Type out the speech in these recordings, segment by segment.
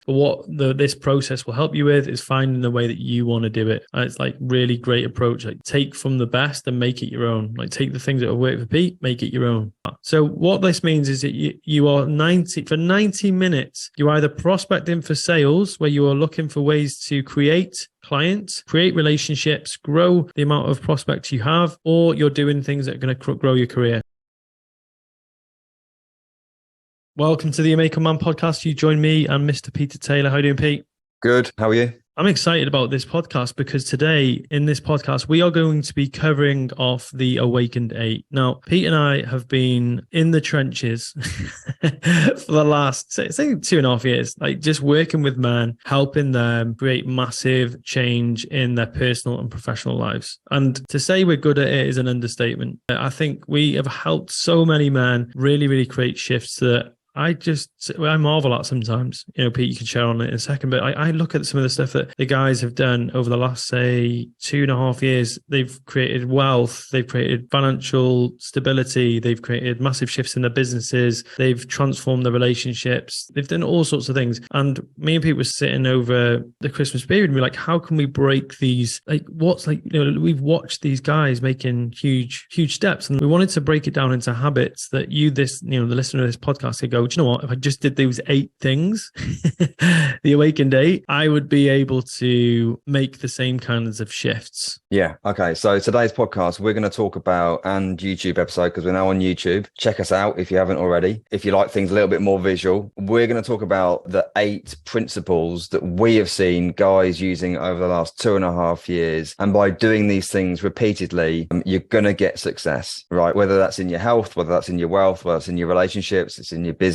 But what this process will help you with is finding the way that you want to do it. And it's like really great approach. Like take from the best and make it your own. Like take the things that have worked for Pete, make it your own. So what this means is that you are 90 minutes, you're either prospecting for sales, where you are looking for ways to create clients, create relationships, grow the amount of prospects you have, or you're doing things that are going to grow your career. Welcome to the Awakened Man podcast. You join me and Mr. Peter Taylor. How are you doing, Pete? Good. How are you? I'm excited about this podcast because today in this podcast, we are going to be covering off the Awakened8. Now, Pete and I have been in the trenches for the last, say 2.5 years, like just working with men, helping them create massive change in their personal and professional lives. And to say we're good at it is an understatement. I think we have helped so many men really, really create shifts that I marvel at sometimes. You know, Pete, you can share on it in a second, but I look at some of the stuff that the guys have done over the last, say, 2.5 years. They've created wealth, they've created financial stability, they've created massive shifts in their businesses, they've transformed their relationships, they've done all sorts of things. And me and Pete were sitting over the Christmas period and we're like, how can we break these? Like, we've watched these guys making huge steps, and we wanted to break it down into habits that the listener of this podcast could go, do you know what? If I just did those 8 things, the Awakened8, I would be able to make the same kinds of shifts. Yeah. Okay. So today's podcast, we're going to talk about, and YouTube episode, because we're now on YouTube. Check us out if you haven't already. If you like things a little bit more visual, we're going to talk about the 8 principles that we have seen guys using over the last 2.5 years. And by doing these things repeatedly, you're going to get success, right? Whether that's in your health, whether that's in your wealth, whether it's in your relationships, it's in your business.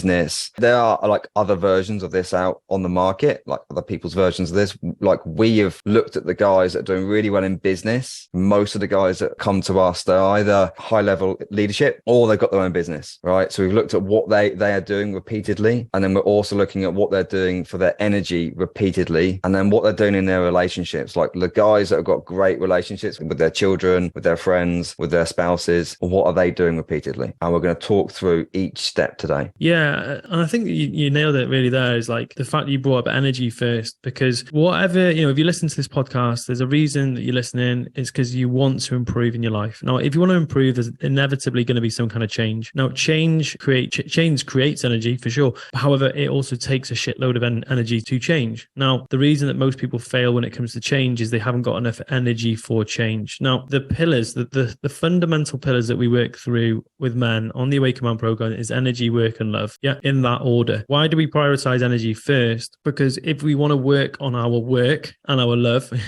There are like other versions of this out on the market, like other people's versions of this. Like we have looked at the guys that are doing really well in business. Most of the guys that come to us, they're either high level leadership or they've got their own business, right? So we've looked at what they are doing repeatedly. And then we're also looking at what they're doing for their energy repeatedly. And then what they're doing in their relationships, like the guys that have got great relationships with their children, with their friends, with their spouses, what are they doing repeatedly? And we're going to talk through each step today. Yeah, and I think you nailed it really there, is like the fact that you brought up energy first, because whatever, if you listen to this podcast, there's a reason that you're listening. It's because you want to improve in your life. Now, if you want to improve, there's inevitably going to be some kind of change. Now, change creates energy for sure. However, it also takes a shitload of energy to change. Now, the reason that most people fail when it comes to change is they haven't got enough energy for change. Now, the pillars, the fundamental pillars that we work through with men on the Awakened Man program is energy, work, and love. Yeah, in that order. Why do we prioritize energy first? Because if we want to work on our work and our love and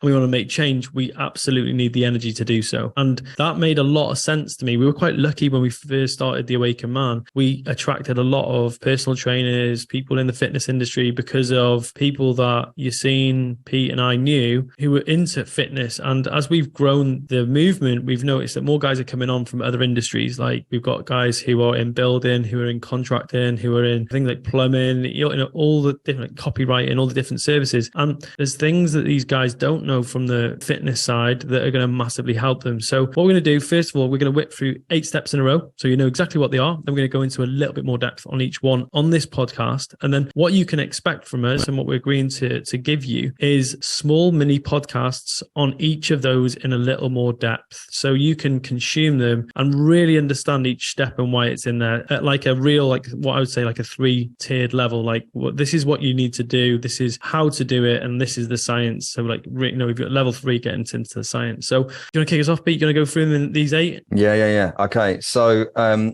we want to make change, we absolutely need the energy to do so. And that made a lot of sense to me. We were quite lucky when we first started the Awakened Man. We attracted a lot of personal trainers, people in the fitness industry, because of people that Yassine, Pete and I knew who were into fitness. And as we've grown the movement, we've noticed that more guys are coming on from other industries. Like we've got guys who are in building, who are in contracting, who are in things like plumbing, all the different copywriting, all the different services. And there's things that these guys don't know from the fitness side that are going to massively help them. So what we're going to do, first of all, we're going to whip through 8 steps in a row, so you know exactly what they are. Then we're going to go into a little bit more depth on each one on this podcast. And then what you can expect from us and what we're agreeing to give you is small mini podcasts on each of those in a little more depth, so you can consume them and really understand each step and why it's in there at like a real, like what I would say, like a 3-tiered level. Like this is what you need to do, this is how to do it, and this is the science. So like, we've got level 3 getting into the science. So do you want to kick us off, Pete? You going to go through these 8? Yeah. Okay. So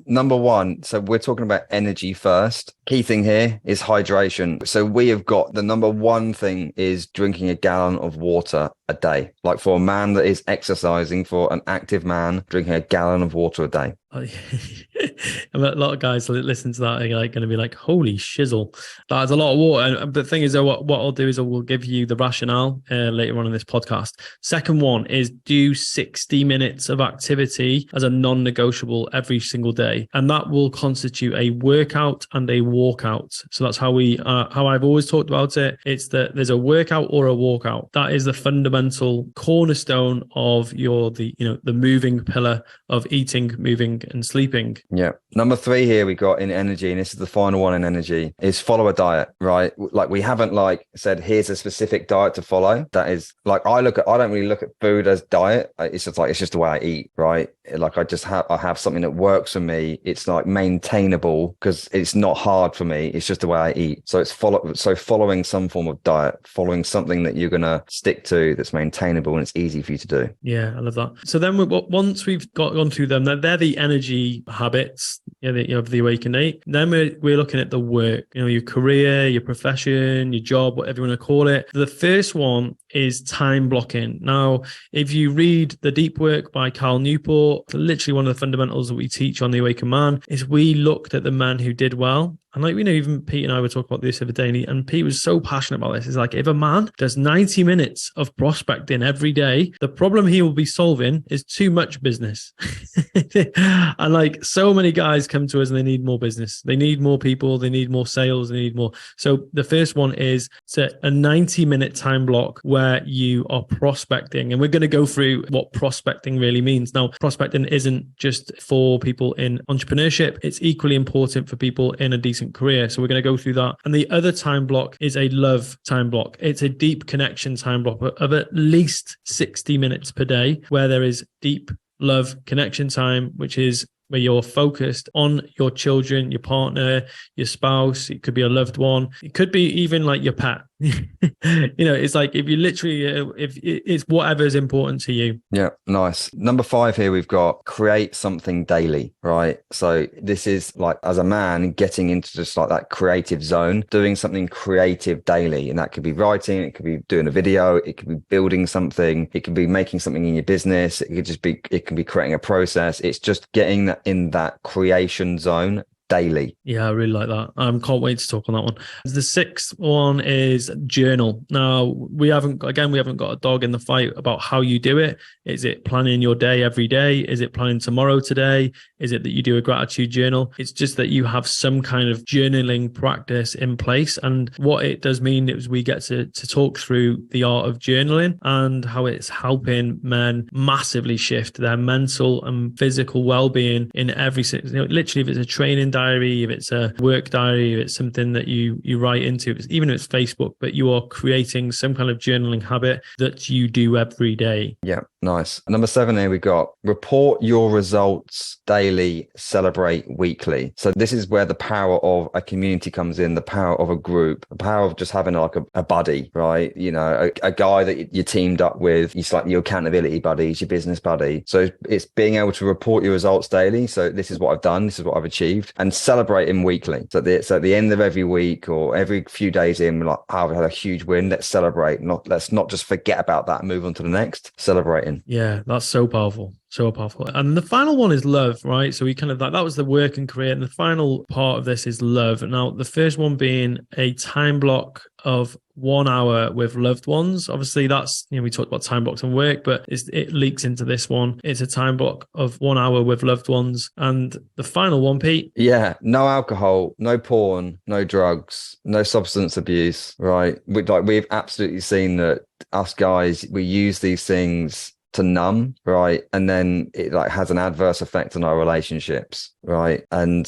number 1, so we're talking about energy first. Key thing here is hydration. So we have got the number 1 thing is drinking a gallon of water a day. Like for a man that is exercising, for an active man, drinking a gallon of water a day. A lot of guys that listen to that are like going to be like, holy shizzle, that's a lot of water. And the thing is, though, what I'll do is I will give you the rationale later on in this podcast. Second one is do 60 minutes of activity as a non-negotiable every single day, and that will constitute a workout and a walkout. So that's how I've always talked about it. It's that there's a workout or a walkout. That is the fundamental cornerstone of the moving pillar of eating, moving, eating and sleeping. Yeah. Number 3 here we got in energy, and this is the final one in energy, is follow a diet, right? Like we haven't like said, here's a specific diet to follow. That is like, I don't really look at food as diet. It's just the way I eat, right? Like I have something that works for me. It's like maintainable because it's not hard for me. It's just the way I eat. So following some form of diet, following something that you're going to stick to that's maintainable and it's easy for you to do. Yeah, I love that. So then once we've gone through them, they're the energy habits of the Awakened 8. Then we're looking at the work, your career, your profession, your job, whatever you want to call it. The first one is time blocking. Now, if you read The Deep Work by Cal Newport, literally one of the fundamentals that we teach on The Awakened Man is we looked at the men who did well. And like, even Pete and I were talking about this the other day, and Pete was so passionate about this. It's like, if a man does 90 minutes of prospecting every day, the problem he will be solving is too much business. And like, so many guys come to us and they need more business. They need more people. They need more sales. They need more. So the first one is set a 90-minute time block where you are prospecting. And we're going to go through what prospecting really means. Now, prospecting isn't just for people in entrepreneurship. It's equally important for people in a decent career. So we're going to go through that. And the other time block is a love time block. It's a deep connection time block of at least 60 minutes per day, where there is deep love connection time, which is where you're focused on your children, your partner, your spouse. It could be a loved one. It could be even like your pet. It's like, if you literally, if it's whatever is important to you. Yeah, nice. Number 5 here, we've got create something daily, right? So this is like, as a man, getting into just like that creative zone, doing something creative daily. And that could be writing, it could be doing a video, it could be building something, it could be making something in your business, it can be creating a process. It's just getting that in that creation zone daily. Yeah, I really like that. Can't wait to talk on that one. The 6th one is journal. Now, we haven't got a dog in the fight about how you do it. Is it planning your day every day? Is it planning tomorrow today? Is it that you do a gratitude journal? It's just that you have some kind of journaling practice in place. And what it does mean is we get to talk through the art of journaling and how it's helping men massively shift their mental and physical well-being in every, literally, if it's a training diary, if it's a work diary, if it's something that you write into, even if it's Facebook, but you are creating some kind of journaling habit that you do every day. Yeah, nice. Number 7 here, we got report your results daily, celebrate weekly. So this is where the power of a community comes in, the power of a group, the power of just having like a buddy, right? A guy that you teamed up with. It's like your accountability buddy, it's your business buddy. So it's being able to report your results daily. So this is what I've done, this is what I've achieved, and celebrate him weekly. So at the end of every week or every few days in, like, I've had a huge win. Let's celebrate. Let's not just forget about that and move on to the next. Celebrating. Yeah, that's so powerful. So powerful. And the final one is love, right? So we kind of that was the work and career. And the final part of this is love. Now, the first one being a time block of 1 hour with loved ones. Obviously, that's, we talked about time blocks and work, but it leaks into this one. It's a time block of 1 hour with loved ones. And the final one, Pete? Yeah, no alcohol, no porn, no drugs, no substance abuse, right? We've absolutely seen that us guys, we use these things to numb, right? And then it like has an adverse effect on our relationships, right? And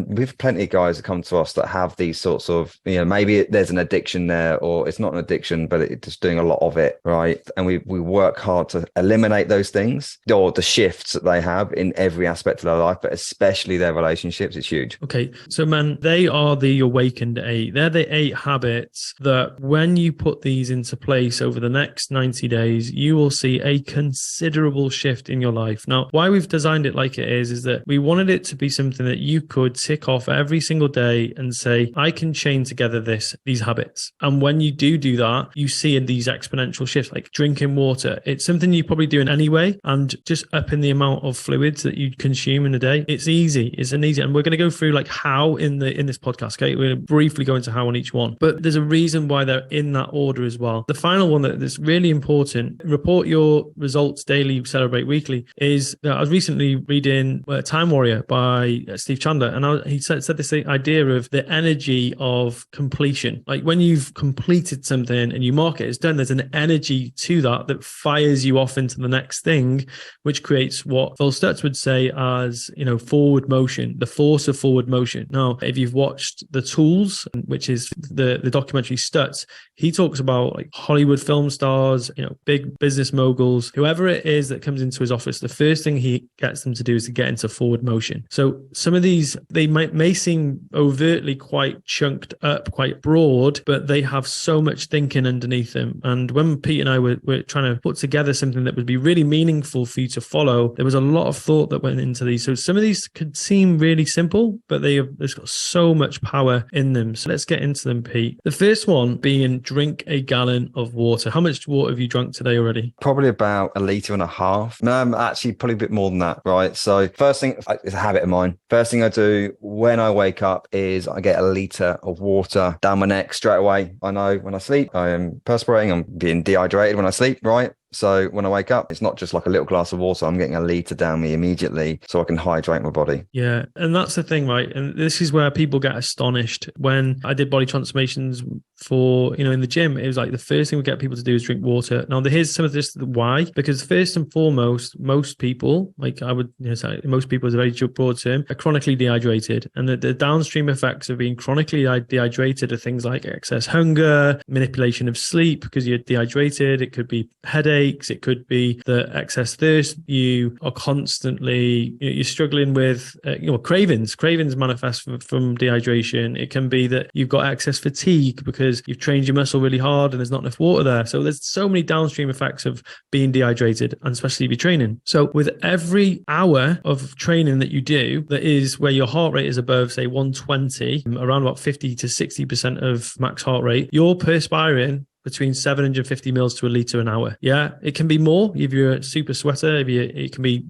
we've plenty of guys that come to us that have these sorts of, maybe there's an addiction there, or it's not an addiction, but it's just doing a lot of it, right? And we work hard to eliminate those things, or the shifts that they have in every aspect of their life, but especially their relationships. It's huge. Okay, so man, they are the Awakened 8. They're the 8 habits that when you put these into place over the next 90 days, you will see a considerable shift in your life. Now, why we've designed it like it is that we wanted it to be something that you could tick off every single day and say, I can chain together these habits. And when you do that, you see these exponential shifts, like drinking water. It's something you probably do in anyway, and just upping the amount of fluids that you consume in a day. It's easy. And we're going to go through like how in this podcast. Okay, we're going to briefly go into how on each one, but there's a reason why they're in that order as well. The final one that is really important: report your results daily, celebrate weekly, is that I was recently reading Time Warrior by Steve Chandler, and he said this idea of the energy of completion. Like when you've completed something and you mark it as done, there's an energy to that fires you off into the next thing, which creates what Phil Stutz would say as, forward motion, the force of forward motion. Now, if you've watched The Tools, which is the documentary Stutz, he talks about like Hollywood film stars, big business moguls, whoever it is that comes into his office, the first thing he gets them to do is to get into forward motion. So some of these, they may seem overtly quite chunked up, quite broad, but they have so much thinking underneath them. And when Pete and I were trying to put together something that would be really meaningful for you to follow, there was a lot of thought that went into these. So some of these could seem really simple, but there's got so much power in them. So let's get into them, Pete. The first one being drink a gallon of water. How much water have you drunk today already? Probably about 1.5 liters. No, actually probably a bit more than that, right? So first thing, it's a habit of mine. First thing I do when I wake up is I get 1 liter of water down my neck straight away. I know when I sleep, I am perspiring, I'm being dehydrated when I sleep, right? So when I wake up, it's not just like a little glass of water. I'm getting 1 liter down me immediately so I can hydrate my body. Yeah. And that's the thing, right? And this is where people get astonished. When I did body transformations for, in the gym, it was like the first thing we get people to do is drink water. Now, here's some of this why. Because first and foremost, most people, like I would say, most people is a very broad term, are chronically dehydrated. And the downstream effects of being chronically dehydrated are things like excess hunger, manipulation of sleep because you're dehydrated. It could be headache. It could be the excess thirst. You are constantly, you're struggling with, cravings. Cravings manifest from dehydration. It can be that you've got excess fatigue because you've trained your muscle really hard and there's not enough water there. So there's so many downstream effects of being dehydrated, and especially if you're training. So with every hour of training that you do, that is where your heart rate is above, say 120, around about 50 to 60% of max heart rate, you're perspiring between 750 mils to 1 liter an hour. Yeah, it can be more if you're a super sweater. It can be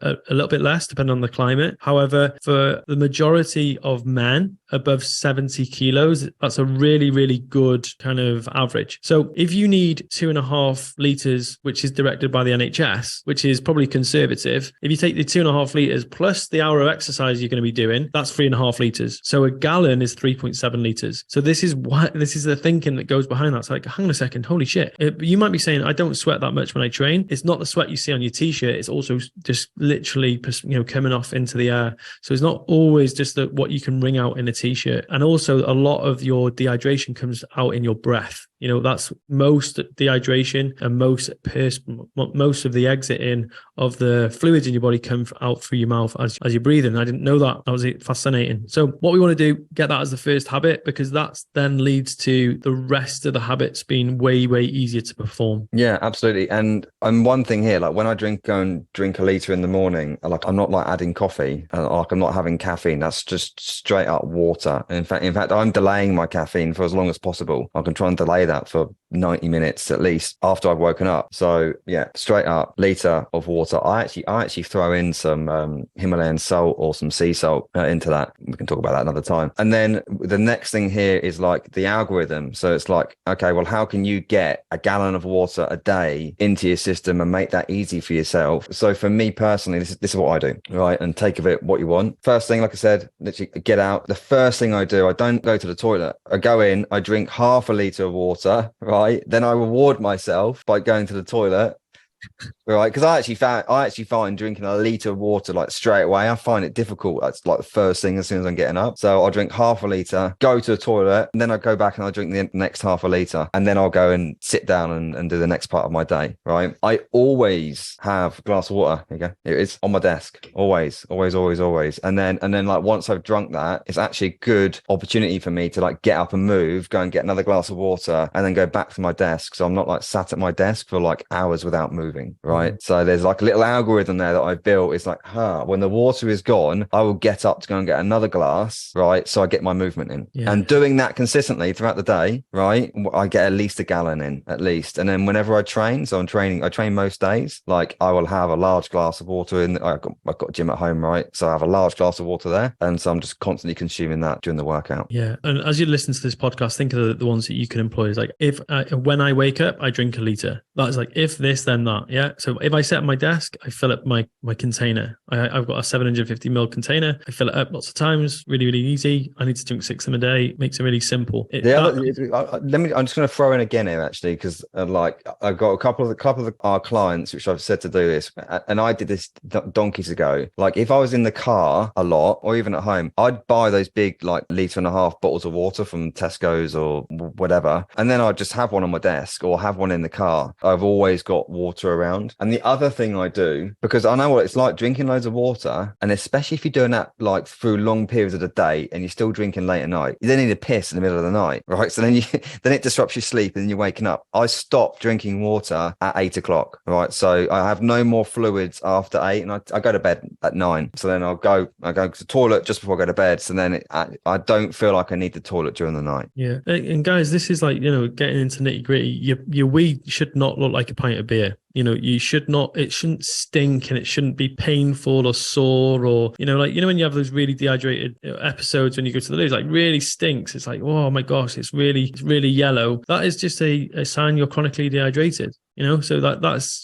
a little bit less depending on the climate. However, for the majority of men above 70 kilos, that's a really, really good kind of average. So if you need 2.5 liters, which is directed by the NHS, which is probably conservative, if you take the 2.5 liters plus the hour of exercise you're going to be doing, that's 3.5 liters. So a gallon is 3.7 liters. So this is the thinking that goes behind that. It's like, hang on a second, holy shit. You might be saying, I don't sweat that much when I train. It's not the sweat you see on your t-shirt. It's also just literally, coming off into the air. So it's not always just what you can wring out in a t-shirt. And also a lot of your dehydration comes out in your breath. That's most dehydration and most of the exiting of the fluids in your body come out through your mouth as you're breathing. I didn't know that. That was fascinating. So what we want to do, get that as the first habit, because that then leads to the rest of the habits being way, way easier to perform. Yeah, absolutely. And one thing here, like when I go and drink 1 liter in the morning, like I'm not like adding coffee, like I'm not having caffeine. That's just straight up water. In fact, I'm delaying my caffeine for as long as possible. I can try and delay that for 90 minutes at least after I've woken up. So yeah, straight up liter of water. I actually throw in some Himalayan salt or some sea salt into that. We can talk about that another time. And then the next thing here is like the algorithm. So it's like, okay, well, how can you get a gallon of water a day into your system and make that easy for yourself? So for me personally, this is what I do, right? And take of it what you want. First thing, like I said, literally get out. The first thing I do, I don't go to the toilet. I go in, I drink 1/2 liter of water, right? Then I reward myself by going to the toilet. Right, because I actually find drinking 1 liter of water like straight away, I find it difficult. That's like the first thing as soon as I'm getting up. So I'll drink 1/2 liter, go to the toilet, and then I go back and I drink the next 1/2 liter, and then I'll go and sit down and do the next part of my day. Right, I always have a glass of water. Here you go. It's on my desk, always. And then like once I've drunk that, it's actually a good opportunity for me to like get up and move, go and get another glass of water, and then go back to my desk. So I'm not like sat at my desk for like hours without moving. Right. So there's like a little algorithm there that I've built. It's like, when the water is gone, I will get up to go and get another glass, right? So I get my movement in. Yeah. And doing that consistently throughout the day, right? I get at least a gallon in, at least. And then whenever I train, I train most days, like I will have a large glass of water in. I've got a gym at home, right? So I have a large glass of water there. And so I'm just constantly consuming that during the workout. Yeah. And as you listen to this podcast, think of the ones that you can employ. It's like, if when I wake up, I drink 1 liter. That's like, if this, then that. that. Yeah. So if I sit at my desk, I fill up my container. I've got a 750 ml container. I fill it up lots of times. Really, really easy. I need to drink 6 of them a day. Makes it really simple. I'm just going to throw in again here, actually, because like I've got a couple of our clients which I've said to do this, and I did this donkeys ago. Like if I was in the car a lot, or even at home, I'd buy those big like 1.5 litre bottles of water from Tesco's or whatever, and then I'd just have one on my desk or have one in the car. I've always got water around. And the other thing I do, because I know what it's like drinking loads of water, and especially if you're doing that like through long periods of the day and you're still drinking late at night, you then need a piss in the middle of the night, right? So then it disrupts your sleep and you're waking up. I stop drinking water at 8 o'clock, right? So I have no more fluids after 8, and I go to bed at 9. So then I go to the toilet just before I go to bed. So then I don't feel like I need the toilet during the night. Yeah. And guys, this is like, getting into nitty gritty. Your wee should not look like a pint of beer. You should not, it shouldn't stink, and it shouldn't be painful or sore, or, when you have those really dehydrated episodes when you go to the loo, like really stinks. It's like, oh my gosh, it's really yellow. That is just a sign you're chronically dehydrated. So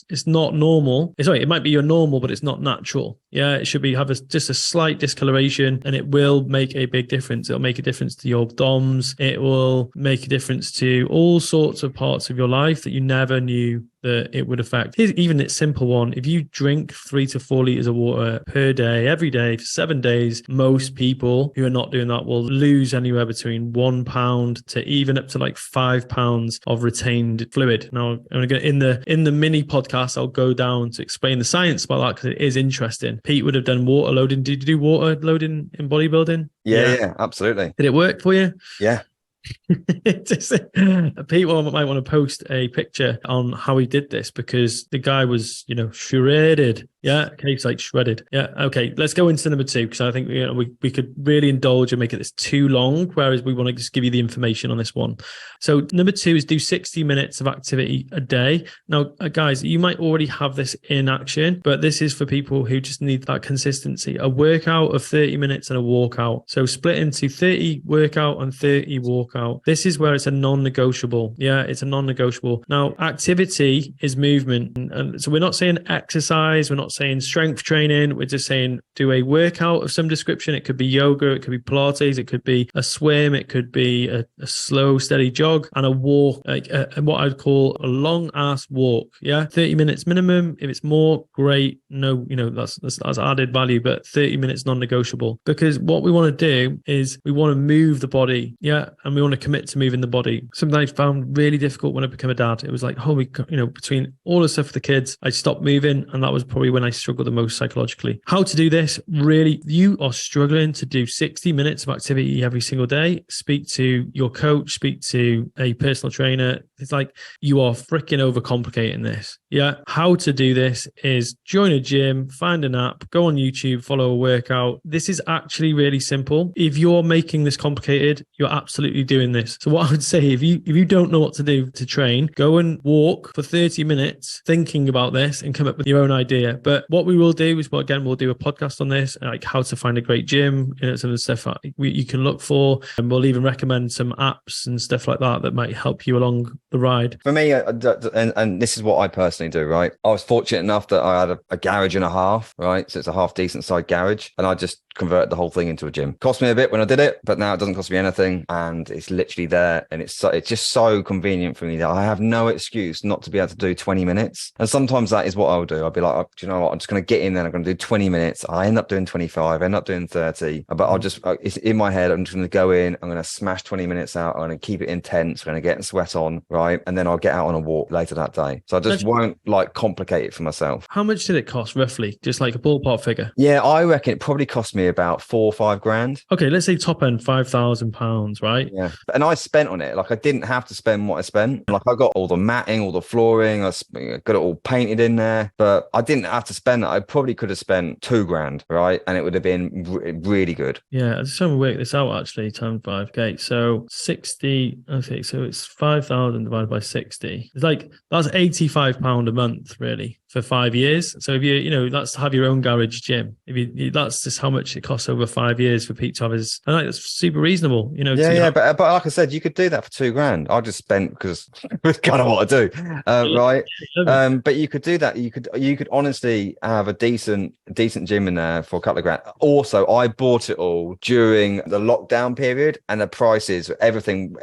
it's not normal. It might be your normal, but it's not natural. Yeah, it should be just a slight discoloration, and it will make a big difference. It'll make a difference to your DOMs. It will make a difference to all sorts of parts of your life that you never knew that it would affect. Here's even a simple one. If you drink 3 to 4 liters of water per day, every day for 7 days, most people who are not doing that will lose anywhere between 1 pound to even up to like 5 pounds of retained fluid. Now, I'm going to go in the mini podcast, I'll go down to explain the science about that, because it is interesting. Pete would have done water loading. Did you do water loading in bodybuilding? Yeah, absolutely. Did it work for you? Yeah. People might want to post a picture on how he did this, because the guy was, shredded. Yeah. Okay. It's like shredded. Yeah. Okay. Let's go into number 2, because I think we could really indulge and make it this too long, whereas we want to just give you the information on this one. So number 2 is do 60 minutes of activity a day. Now, guys, you might already have this in action, but this is for people who just need that consistency. A workout of 30 minutes and a walkout. So split into 30 workout and 30 walkout. This is where it's a non-negotiable. Yeah, it's a non-negotiable. Now, activity is movement. And so we're not saying exercise. We're not saying strength training. We're just saying do a workout of some description. It could be yoga. It could be Pilates. It could be a swim. It could be a slow, steady jog, and a walk, like what I'd call a long ass walk. Yeah. 30 minutes minimum. If it's more, great. No, that's added value, but 30 minutes non-negotiable, because what we want to do is we want to move the body. Yeah. And we want to commit to moving the body. Something I found really difficult when I became a dad. It was like, between all the stuff for the kids, I stopped moving, and that was probably when I struggled the most psychologically. How to do this? Really, you are struggling to do 60 minutes of activity every single day. Speak to your coach, speak to a personal trainer. It's like you are freaking overcomplicating this. Yeah. How to do this is join a gym, find an app, go on YouTube, follow a workout. This is actually really simple. If you're making this complicated, you're absolutely doing this. So what I would say, if you don't know what to do to train, go and walk for 30 minutes thinking about this and come up with your own idea. But what we will do is, we'll do a podcast on this, like how to find a great gym, some of the stuff you can look for. And we'll even recommend some apps and stuff like that might help you along the ride. For me, and this is what I personally do, right? I was fortunate enough that I had a garage and a half, right? So it's a half decent sized garage, and I just converted the whole thing into a gym. Cost me a bit when I did it, but now it doesn't cost me anything, and it's literally there, and it's just so convenient for me that I have no excuse not to be able to do 20 minutes. And sometimes that is what I'll do. I'll be like, do you know what? I'm just going to get in there. I'm going to do 20 minutes. I end up doing 25, I end up doing 30, but it's in my head. I'm just going to go in. I'm going to smash 20 minutes out. I'm going to keep it intense. I'm going to get in sweat on, right? And then I'll get out on a walk later that day. So I just won't like complicate it for myself. How much did it cost roughly? Just like a ballpark figure? Yeah, I reckon it probably cost me about 4 or 5 grand. Okay, let's say top end £5,000, right? Yeah. And I spent on it. Like I didn't have to spend what I spent. Like I got all the matting, all the flooring, I got it all painted in there, but I didn't have to spend that. I probably could have spent 2 grand, right? And it would have been really good. Yeah, I'm just trying to work this out actually, times 5. Okay, so 60, okay, so it's 5,000 divided by 60. It's like, that's £85 a month, really, for 5 years. So if that's to have your own garage gym. That's just how much it costs over 5 years for Pete to have his. I think that's super reasonable. But like I said, you could do that for $2,000. I just spent because it's kind of what I do, right? But you could do that. You could honestly have a decent gym in there for a couple of grand. Also, I bought it all during the lockdown period, and the prices, everything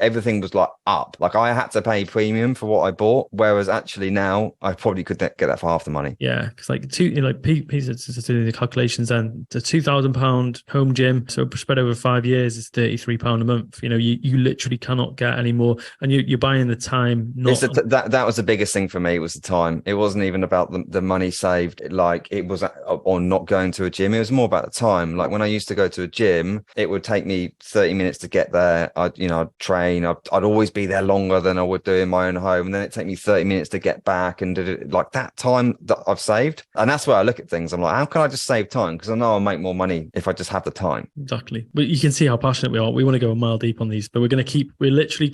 was like up. Like I had to pay premium for what I bought, whereas actually now I probably could get that for half the money. Yeah, because Pete's doing the calculations, and the £2,000 home gym, so spread over 5 years, is £33 a month. You literally cannot get any more, and you're buying the time. That was the biggest thing for me, was the time. It wasn't even about the money saved, like it was on not going to a gym. It was more about the time. Like when I used to go to a gym, it would take me 30 minutes to get there. I'd train. I'd always be there longer than I would do in my own home, and then it'd take me 30 minutes to get back, and like that time that I've saved. And that's where I look at things. I'm like, how can I just save time? Because I know I'll make more money if I just have the time. Exactly. But you can see how passionate we are. We want to go a mile deep on these, but we're literally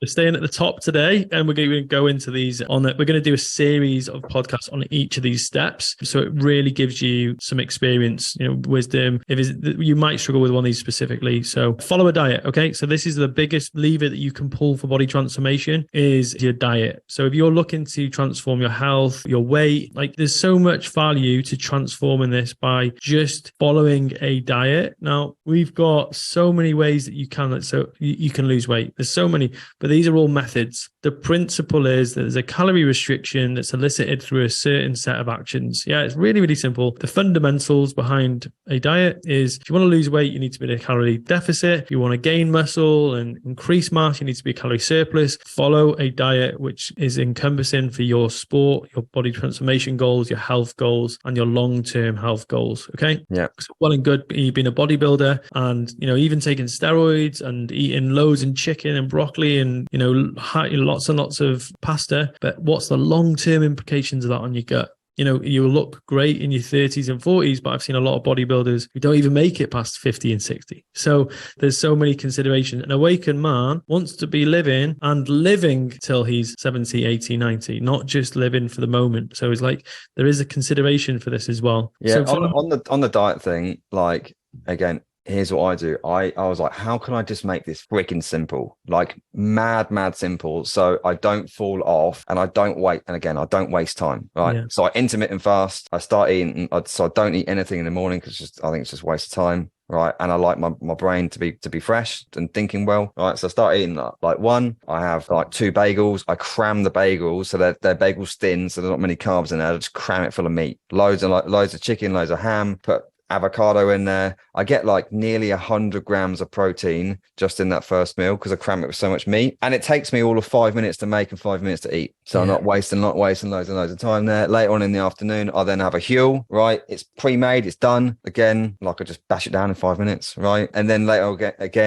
staying at the top today, and we're going to go into these we're going to do a series of podcasts on each of these steps, so it really gives you some experience, wisdom. You might struggle with one of these specifically, so follow a diet. Okay, so this is the biggest lever that you can pull for body transformation, is your diet. So if you're looking to transform your health, your weight, like there's so much value to transforming this by just following a diet. Now we've got so many ways that you can lose weight. There's so many, but these are all methods. The principle is that there's a calorie restriction that's elicited through a certain set of actions. Yeah, it's really, really simple. The fundamentals behind a diet is, if you want to lose weight, you need to be in a calorie deficit. If you want to gain muscle and increase mass, you need to be a calorie surplus. Follow a diet which is encompassing for your sport, your body transformation goals, your health goals, and your long-term health goals. Okay. Yeah. So well and good, you've been a bodybuilder, and even taking steroids and eating loads of chicken and broccoli and lots and lots of pasta, but what's the long-term implications of that on your gut? You look great in your 30s and 40s, but I've seen a lot of bodybuilders who don't even make it past 50 and 60. So there's so many considerations. An awakened man wants to be living till he's 70, 80, 90, not just living for the moment. So it's like, there is a consideration for this as well. Yeah. So on the diet thing, like, again, here's what I do. I was like, how can I just make this freaking simple? Like mad simple. So I don't fall off and I don't wait. And again, I don't waste time. Right. Yeah. So I intermittent fast. I start eating. So I don't eat anything in the morning because I think it's just a waste of time. Right. And I like my brain to be fresh and thinking well. Right. So I start eating like one. I have like 2 bagels. I cram the bagels so they're bagels thin. So there's not many carbs in there. I just cram it full of meat. Loads of chicken, loads of ham, put avocado in there. I get like nearly 100 grams of protein just in that first meal because I cram it with so much meat, and it takes me all of 5 minutes to make and 5 minutes to eat. So I'm not wasting loads and loads of time there. Later on in the afternoon, I then have a Huel. Right, it's pre-made, it's done. Again, like I just bash it down in 5 minutes. Right, and then later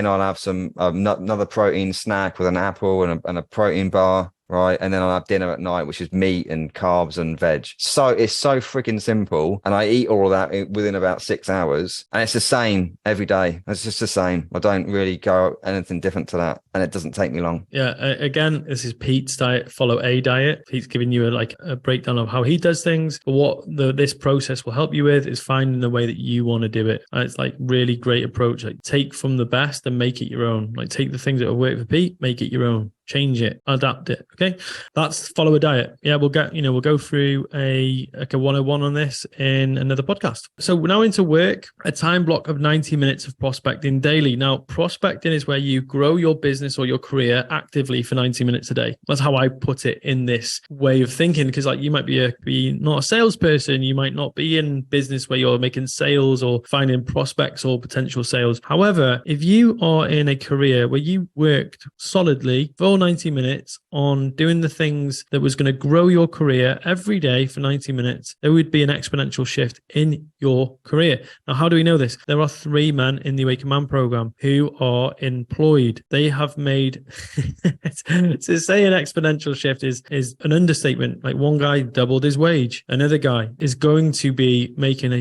I'll have some another protein snack with an apple and a protein bar. Right. And then I'll have dinner at night, which is meat and carbs and veg. So it's so freaking simple. And I eat all of that within about 6 hours. And it's the same every day. It's just the same. I don't really go anything different to that. And it doesn't take me long. Yeah. Again, this is Pete's diet. Follow a diet. Pete's giving you a breakdown of how he does things. But what this process will help you with is finding the way that you want to do it. And it's like really great approach. Like take from the best and make it your own. Like take the things that will work for Pete, make it your own. Change it, adapt it. Okay, that's follow a diet. Yeah, we'll go through a 101 on this in another podcast. So we're now into work, a time block of 90 minutes of prospecting daily. Now, prospecting is where you grow your business or your career actively for 90 minutes a day. That's how I put it in this way of thinking, because like you might be not a salesperson, you might not be in business where you're making sales or finding prospects or potential sales. However, if you are in a career where you worked solidly for 90 minutes on doing the things that was going to grow your career every day for 90 minutes, there would be an exponential shift in your career. Now, how do we know this? There are 3 men in the Awakened Man program who are employed. They have made, to say an exponential shift is an understatement. Like one guy doubled his wage. Another guy is going to be making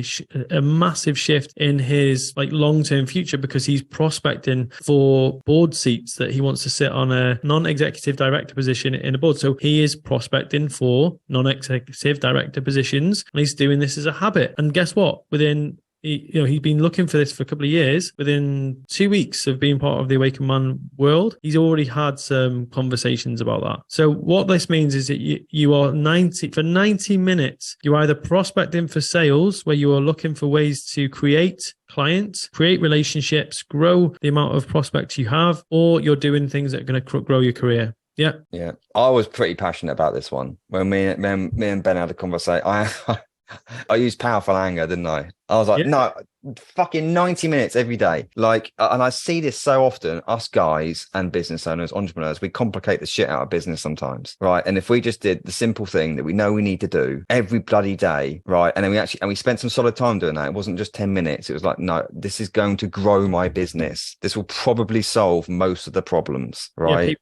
a massive shift in his long-term future because he's prospecting for board seats that he wants to sit on a non-executive director position in a board. So he is prospecting for non-executive director positions, and he's doing this as a habit. And guess what? He's been looking for this for a couple of years. Within 2 weeks of being part of the Awakened Man world, he's already had some conversations about that. So what this means is that you are 90 minutes, you're either prospecting for sales, where you are looking for ways to create clients, create relationships, grow the amount of prospects you have, or you're doing things that are going to grow your career. Yeah. I was pretty passionate about this one. When me and Ben had a conversation, I used powerful anger, didn't I? I was like, no, fucking 90 minutes every day. Like, and I see this so often, us guys and business owners, entrepreneurs, we complicate the shit out of business sometimes, right? And if we just did the simple thing that we know we need to do every bloody day, right? And then we spent some solid time doing that. It wasn't just 10 minutes. It was like, no, this is going to grow my business. This will probably solve most of the problems, right? Yeah,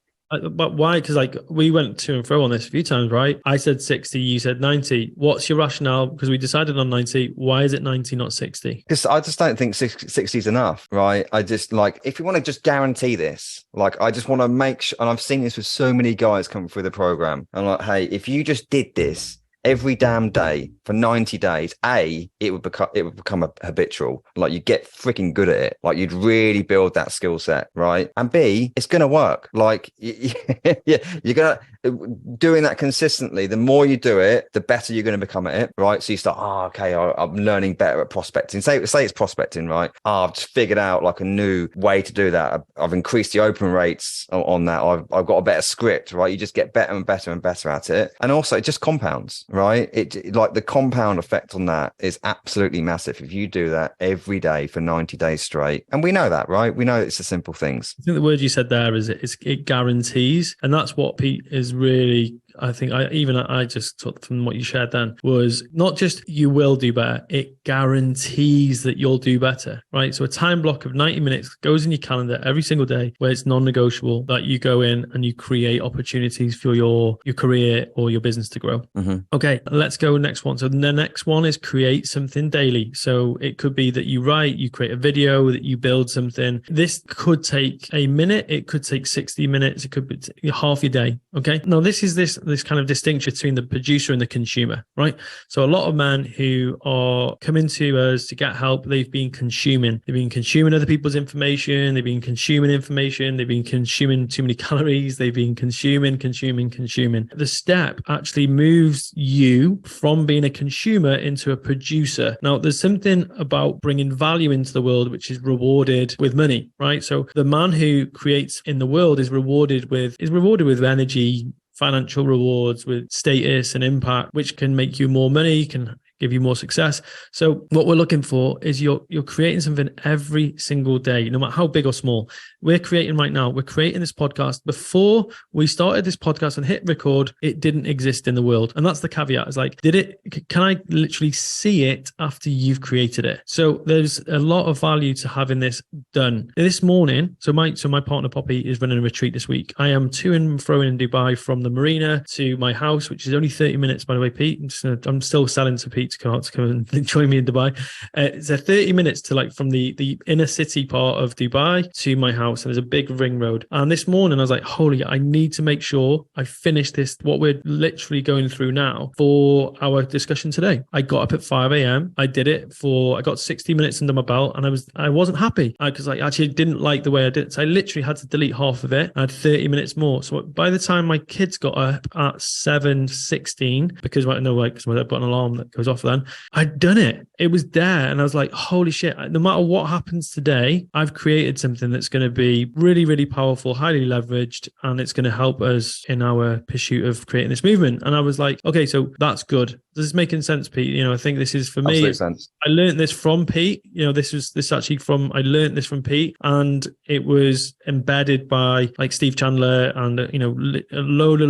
but why? Because we went to and fro on this a few times, right? I said 60, you said 90. What's your rationale? Because we decided on 90. Why is it 90, not 60? Because I just don't think 60 is enough, right? I just if you want to just guarantee this, I just want to make sure, and I've seen this with so many guys coming through the program. I'm like, hey, if you just did this every damn day for 90 days, it would become a habitual. Like, you get freaking good at it. Like, you'd really build that skill set, right? And B, it's going to work. Like, yeah, you're going to, doing that consistently, the more you do it, the better you're going to become at it, right? So you start, I'm learning better at prospecting. Say it's prospecting, right? I've just figured out a new way to do that. I've increased the open rates on that. I've got a better script, right? You just get better and better and better at it. And also, it just compounds, right? It like the compound effect on that is absolutely massive if you do that every day for 90 days straight. And we know that, right? We know it's the simple things. I think the word you said there is it guarantees. And that's what Pete is really, I think I just took from what you shared then, was not just you will do better, it guarantees that you'll do better, right? So a time block of 90 minutes goes in your calendar every single day where it's non-negotiable that you go in and you create opportunities for your career or your business to grow. Mm-hmm. Okay, let's go next one. So the next one is create something daily. So it could be that you write, you create a video, that you build something. This could take a minute, it could take 60 minutes, it could be half your day. Okay. Now this is this kind of distinction between the producer and the consumer, right? So a lot of men who are coming to us to get help, they've been consuming other people's information. They've been consuming information. They've been consuming too many calories. They've been consuming. The step actually moves you from being a consumer into a producer. Now, there's something about bringing value into the world, which is rewarded with money, right? So the man who creates in the world is rewarded with energy, financial rewards, with status and impact, which can make you more money, can give you more success. So what we're looking for is you're creating something every single day, no matter how big or small. We're creating right now. We're creating this podcast. Before we started this podcast and hit record, it didn't exist in the world. And that's the caveat. It's like, can I literally see it after you've created it? So there's a lot of value to having this done. This morning, so my partner Poppy is running a retreat this week. I am to and fro in Dubai from the marina to my house, which is only 30 minutes, by the way, Pete. I'm still selling to Pete to come and join me in Dubai. It's a 30 minutes to from the inner city part of Dubai to my house. And there's a big ring road. And this morning I was like, I need to make sure I finish this, what we're literally going through now, for our discussion today. I got up at 5 a.m. I did it I got 60 minutes under my belt, and I wasn't happy because I actually didn't like the way I did it. So I literally had to delete half of it. I had 30 minutes more. So by the time my kids got up at 7:16, because I know because I've got an alarm that goes off then, I'd done it. It was there. And I was like, holy shit, no matter what happens today, I've created something that's going to be really, really powerful, highly leveraged, and it's going to help us in our pursuit of creating this movement. And I was like, okay, so that's good. This is making sense, Pete. I think this is for me. Absolute sense. I learned this from Pete. I learned this from Pete, and it was embedded by Steve Chandler and a load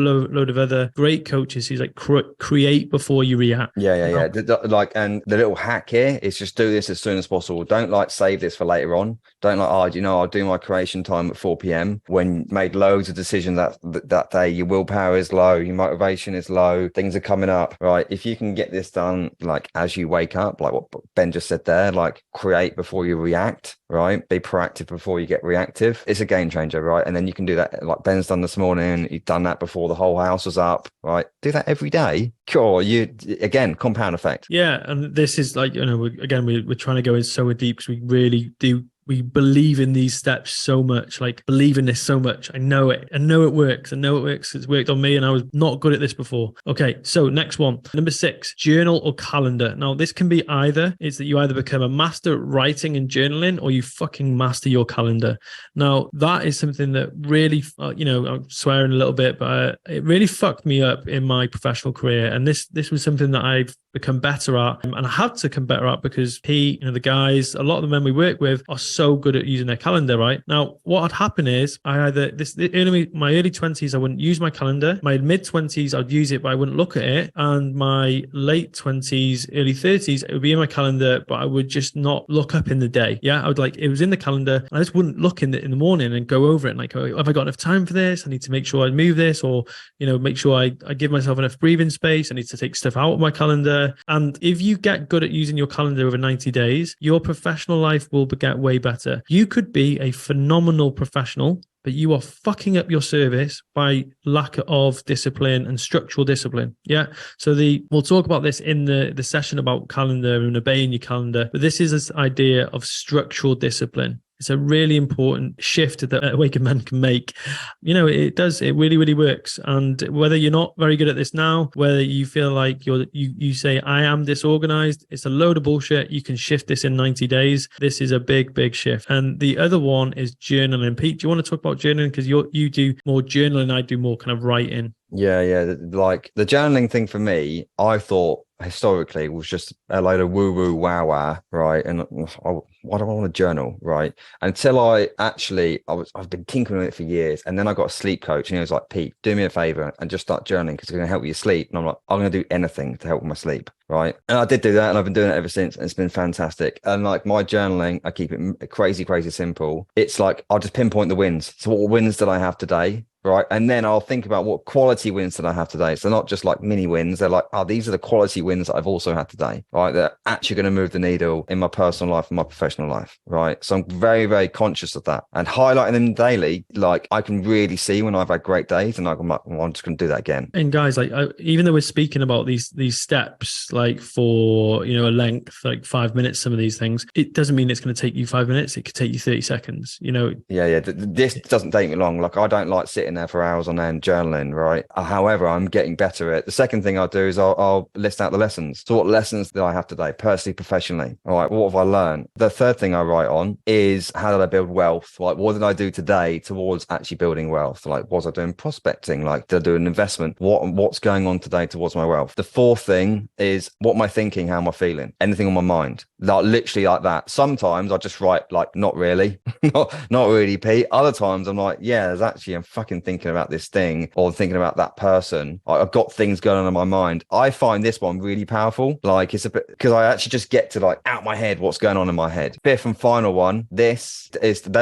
of other great coaches. He's like, create before you react. Yeah. And the little hack here is just do this as soon as possible. Don't like save this for later on. Don't like, I'll do my creation time at 4 p.m. when you made loads of decisions that day. Your willpower is low, your motivation is low, things are coming up, right? If you can get this done like as you wake up, like what Ben just said there, like create before you react, right? Be proactive before you get reactive. It's a game changer, right? And then you can do that like Ben's done this morning. You've done that before the whole house was up, right? Do that every day. Sure, again, compound effect. Yeah, and this is like, we're trying to go in so deep because we really do. We believe in these steps so much, like believe in this so much. I know it. I know it works. I know it works. It's worked on me and I was not good at this before. Okay, so next one. Number 6, journal or calendar. Now, this can be either. It's that you either become a master at writing and journaling or you fucking master your calendar. Now, that is something that really, I'm swearing a little bit, but it really fucked me up in my professional career. And this was something that I've become better at. And I had to become better at because the guys, a lot of the men we work with are so good at using their calendar, right? Now, what had happened is my early 20s, I wouldn't use my calendar. My mid 20s, I'd use it, but I wouldn't look at it. And my late 20s, early 30s, it would be in my calendar, but I would just not look up in the day. Yeah, I would it was in the calendar. And I just wouldn't look in the morning and go over it and like, oh, have I got enough time for this? I need to make sure I move this, or, make sure I give myself enough breathing space. I need to take stuff out of my calendar. And if you get good at using your calendar over 90 days, your professional life will get way better. You could be a phenomenal professional, but you are fucking up your service by lack of discipline and structural discipline. Yeah. So we'll talk about this in the session about calendar and obeying your calendar. But this is this idea of structural discipline. It's a really important shift that Awakened Man can make. It does. It really, really works. And whether you're not very good at this now, whether you feel like you say, I am disorganized, it's a load of bullshit. You can shift this in 90 days. This is a big, big shift. And the other one is journaling. Pete, do you want to talk about journaling? Because you do more journaling. I do more kind of writing. Yeah. Like the journaling thing for me, I thought historically was just a load of woo wow, right? And why do I want to journal, right? Until I've been tinkering with it for years, and then I got a sleep coach, and he was like, Pete, do me a favor and just start journaling because it's going to help you sleep. And I'm like, I'm going to do anything to help with my sleep, right? And I did do that, and I've been doing it ever since, and it's been fantastic. And like my journaling, I keep it crazy simple. It's like I'll just pinpoint the wins. So what wins did I have today? Right. And then I'll think about what quality wins did I have today. So not just like mini wins. They're like, these are the quality wins that I've also had today. Right. They're actually going to move the needle in my personal life and my professional life. Right. So I'm very, very conscious of that and highlighting them daily. Like I can really see when I've had great days and I'm like, I'm just going to do that again. And guys, even though we're speaking about these steps, like for, a length, like 5 minutes, some of these things, it doesn't mean it's going to take you 5 minutes. It could take you 30 seconds, Yeah. This doesn't take me long. Like I don't like sitting there for hours on end journaling, right? However, I'm getting better at it. The second thing I'll do is I'll list out the lessons. So what lessons did I have today, personally, professionally? All right, what have I learned? The third thing I write on is how did I build wealth? Like what did I do today towards actually building wealth? Like was I doing prospecting? Like did I do an investment? What's going on today towards my wealth? The fourth thing is what am I thinking? How am I feeling? Anything on my mind? Like literally like that. Sometimes I just write like not really, not really, Pete. Other times I'm like, yeah, I'm fucking thinking about this thing or thinking about that person. I've got things going on in my mind. I find this one really powerful. Like it's a bit because I actually just get to like out my head what's going on in my head. Fifth and final one. They're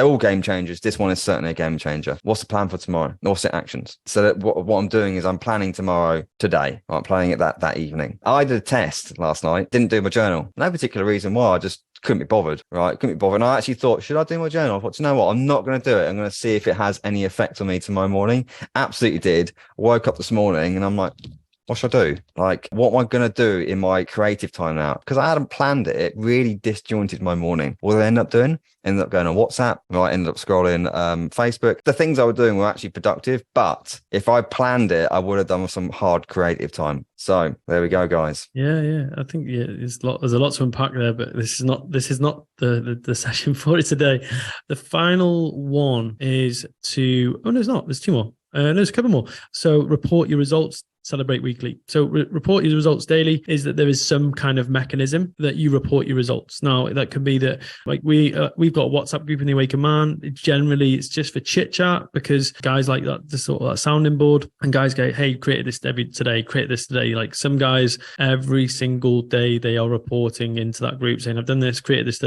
all game changers. This one is certainly a game changer. What's the plan for tomorrow? What's the actions? So that what I'm doing is I'm planning tomorrow today. I'm planning it that evening. I did a test last night. Didn't do my journal. No particular reason why. I just couldn't be bothered, right? Couldn't be bothered. And I actually thought, should I do my journal? I thought, you know what? I'm not going to do it. I'm going to see if it has any effect on me tomorrow morning. Absolutely did. Woke up this morning and I'm like, what should I do? Like, what am I going to do in my creative time now? Because I hadn't planned it. It really disjointed my morning. What did I end up doing? Ended up going on WhatsApp. I ended up scrolling Facebook. The things I was doing were actually productive, but if I planned it, I would have done some hard creative time. So there we go, guys. Yeah. I think there's a lot to unpack there, but this is not the session for it today. The final one is no, it's not. There's two more. There's a couple more. So report your results celebrate weekly. So report your results daily is that there is some kind of mechanism that you report your results. Now, that could be that like we've got a WhatsApp group in the Awakened Man. Generally, it's just for chit chat because guys like that, the sort of that sounding board, and guys go, hey, create this today, create this today. Like some guys, every single day they are reporting into that group saying, I've done this, created this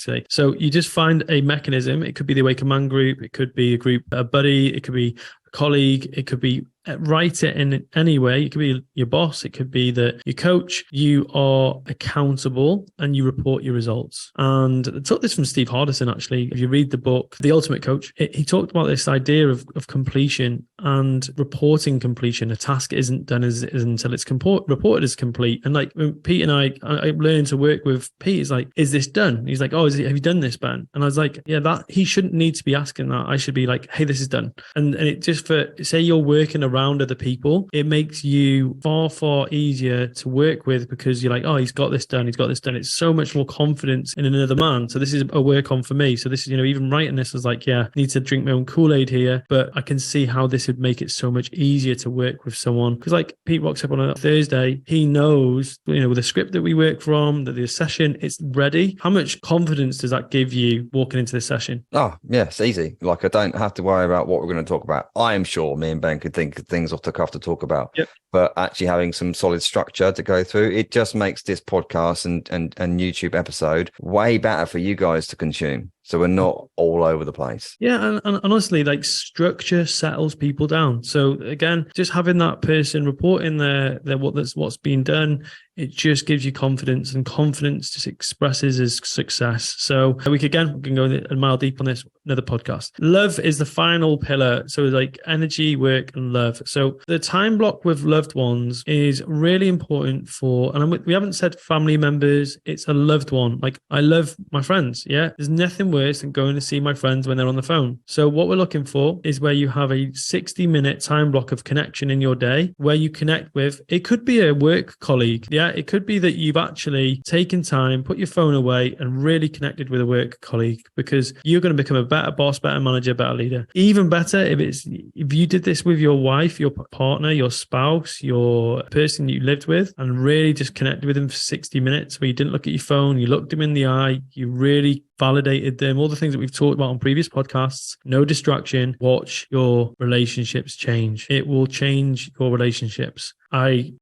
today. So you just find a mechanism. It could be the Awakened Man group. It could be a group, a buddy. It could be a colleague. It could be write it in any way. It could be your boss. It could be that your coach. You are accountable and you report your results. And I took this from Steve Hardison, actually. If you read the book, The Ultimate Coach, he talked about this idea of completion and reporting completion. A task isn't done until it's reported as complete. And like when Pete and I learned to work with Pete, is like, is this done? He's like, have you done this, Ben? And I was like, yeah, that he shouldn't need to be asking that. I should be like, hey, this is done. And it just for, say you're working around other people, it makes you far easier to work with because you're like, oh, he's got this done. It's so much more confidence in another man. So this is a work on for me. So this is, even writing this was like, yeah, I need to drink my own Kool-Aid here, but I can see how this would make it so much easier to work with someone. Because like Pete rocks up on a Thursday, he knows, with the script that we work from, that the session, it's ready. How much confidence does that give you walking into the session? Oh, yeah, it's easy. Like I don't have to worry about what we're going to talk about. I am sure me and Ben could think of things off the cuff to talk about. Yep. But actually having some solid structure to go through, it just makes this podcast and YouTube episode way better for you guys to consume. So we're not all over the place. Yeah, and honestly, like structure settles people down. So again, just having that person reporting their what's been done, it just gives you confidence, and confidence just expresses as success. So we can go a mile deep on this, another podcast. Love is the final pillar. So like energy, work, and love. So the time block with loved ones is really important and we haven't said family members, it's a loved one. Like I love my friends. Yeah. There's nothing worse than going to see my friends when they're on the phone. So what we're looking for is where you have a 60-minute time block of connection in your day where you connect with, it could be a work colleague. Yeah. It could be that you've actually taken time, put your phone away and really connected with a work colleague, because you're going to become a better boss, better manager, better leader. Even better if you did this with your wife, your partner, your spouse, your person you lived with, and really just connected with them for 60 minutes where you didn't look at your phone, you looked them in the eye, you really validated them, all the things that we've talked about on previous podcasts. No distraction. Watch your relationships change. It will change your relationships. I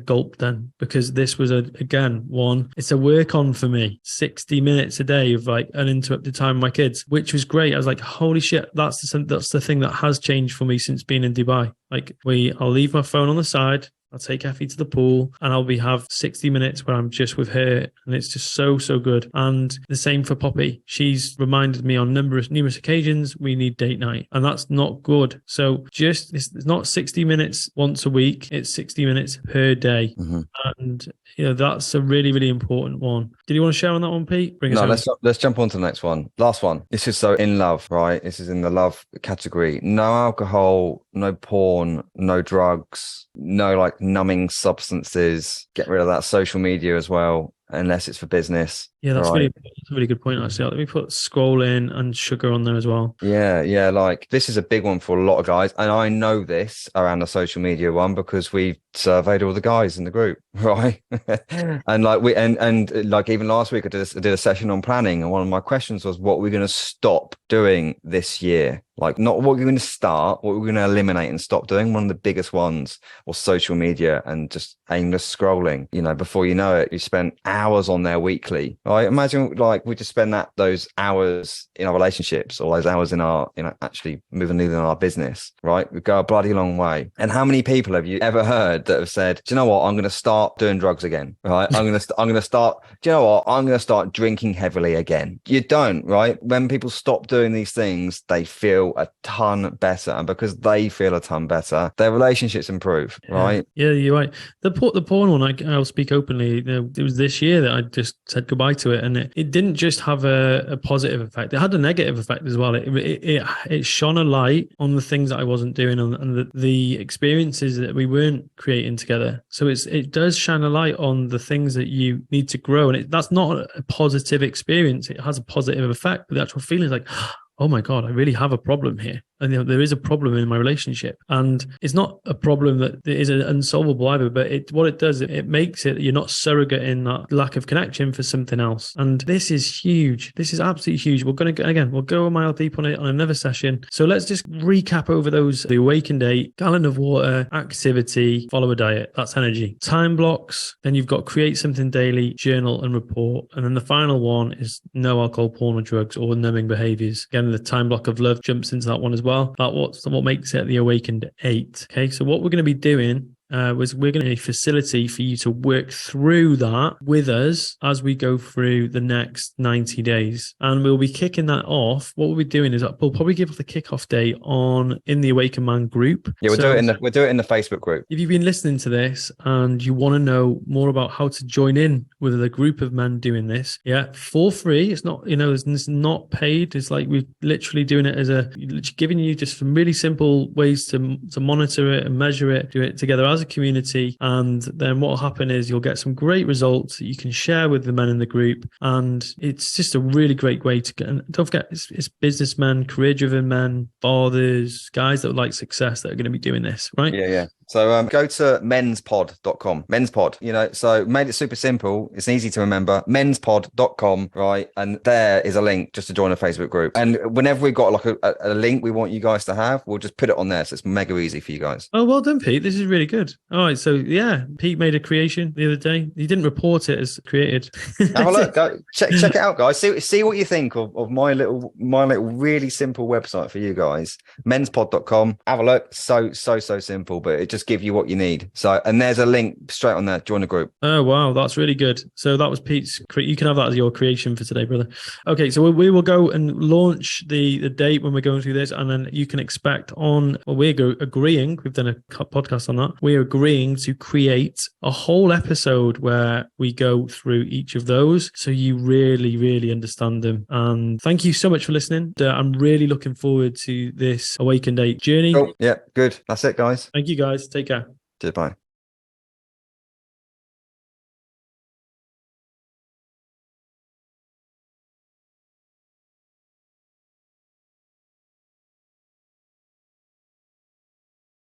gulped then, because this was it's a work on for me. 60 minutes a day of like uninterrupted time with my kids, which was great. I was like, holy shit, that's the thing that has changed for me since being in Dubai. Like I'll leave my phone on the side. I'll take Effie to the pool and I'll have 60 minutes where I'm just with her, and it's just so good. And the same for Poppy. She's reminded me on numerous occasions we need date night, and that's not good. So it's not 60 minutes once a week, it's 60 minutes per day. Mm-hmm. And that's a really, really important one. Did you want to share on that one, Pete? Let's jump on to the next one. Last one. This is so in love, right? This is in the love category. No alcohol, no porn, no drugs, no like numbing substances. Get rid of that social media as well, unless it's for business. Yeah, that's a really good point, actually. Let me put scrolling and sugar on there as well. Yeah. Like this is a big one for a lot of guys. And I know this around the social media one because we've surveyed all the guys in the group, right? And like like even last week I did a session on planning. And one of my questions was, what we're going to stop doing this year? Like not what we're going to start, what we're going to eliminate and stop doing. One of the biggest ones was social media and just aimless scrolling. Before you know it, you spent hours on there weekly. Right? Imagine like we just spend those hours in our relationships, or those hours in our, actually moving needle in our business, right? We go a bloody long way. And how many people have you ever heard that have said, do you know what? I'm going to start doing drugs again, right? I'm going to start, do you know what? I'm going to start drinking heavily again. You don't, right? When people stop doing these things, they feel a ton better. And because they feel a ton better, their relationships improve, right? Yeah, you're right. The porn one, I'll speak openly. It was this year that I just said goodbye to it, and it didn't just have a positive effect, it had a negative effect as well. It shone a light on the things that I wasn't doing and the experiences that we weren't creating together. So it does shine a light on the things that you need to grow, and that's not a positive experience. It has a positive effect, but the actual feeling is like, oh my God, I really have a problem here. and there is a problem in my relationship. And it's not a problem that is unsolvable either, but what it does, it makes it, you're not surrogate in that lack of connection for something else. And this is huge. This is absolutely huge. We're going to, again, we'll go a mile deep on it on another session. So let's just recap over those: the Awakened 8, gallon of water, activity, follow a diet. That's energy. Time blocks. Then you've got create something daily, journal and report. And then the final one is no alcohol, porn or drugs, or numbing behaviors. Again, the time block of love jumps into that one as well. That's what makes it the Awakened 8. Okay. So what we're going to be doing was we're going to need a facility for you to work through that with us as we go through the next 90 days. And we'll be kicking that off. What we'll be doing is we'll probably give the kickoff date in the Awakened Man group. Yeah, we'll do it in the Facebook group. If you've been listening to this and you want to know more about how to join in with a group of men doing this, for free. It's not, it's not paid. It's like we're literally doing it as giving you just some really simple ways to monitor it and measure it, do it together as a community. And then what will happen is you'll get some great results that you can share with the men in the group. And it's just a really great way to get, and don't forget, it's businessmen, career-driven men, fathers, guys that would like success that are going to be doing this, right? Yeah. So go to menspod.com. Menspod, so made it super simple. It's easy to remember. Menspod.com, right? And there is a link just to join a Facebook group. And whenever we've got like a link we want you guys to have, we'll just put it on there. So it's mega easy for you guys. Oh, well done, Pete. This is really good. All right. So Pete made a creation the other day. He didn't report it as created. Have a look. Go, check it out, guys. See what you think of my little really simple website for you guys. Menspod.com. Have a look. So simple, but it just give you what you need. So, and there's a link straight on there. Join the group. Oh wow, that's really good. So that was Pete's. You can have that as your creation for today, brother. Okay, so we will go and launch the date when we're going through this, and then you can expect we're agreeing. We've done a podcast on that. We're agreeing to create a whole episode where we go through each of those, so you really, really understand them. And thank you so much for listening. I'm really looking forward to this Awakened 8 journey. Cool. Yeah, good. That's it, guys. Thank you, guys. Take care. Goodbye.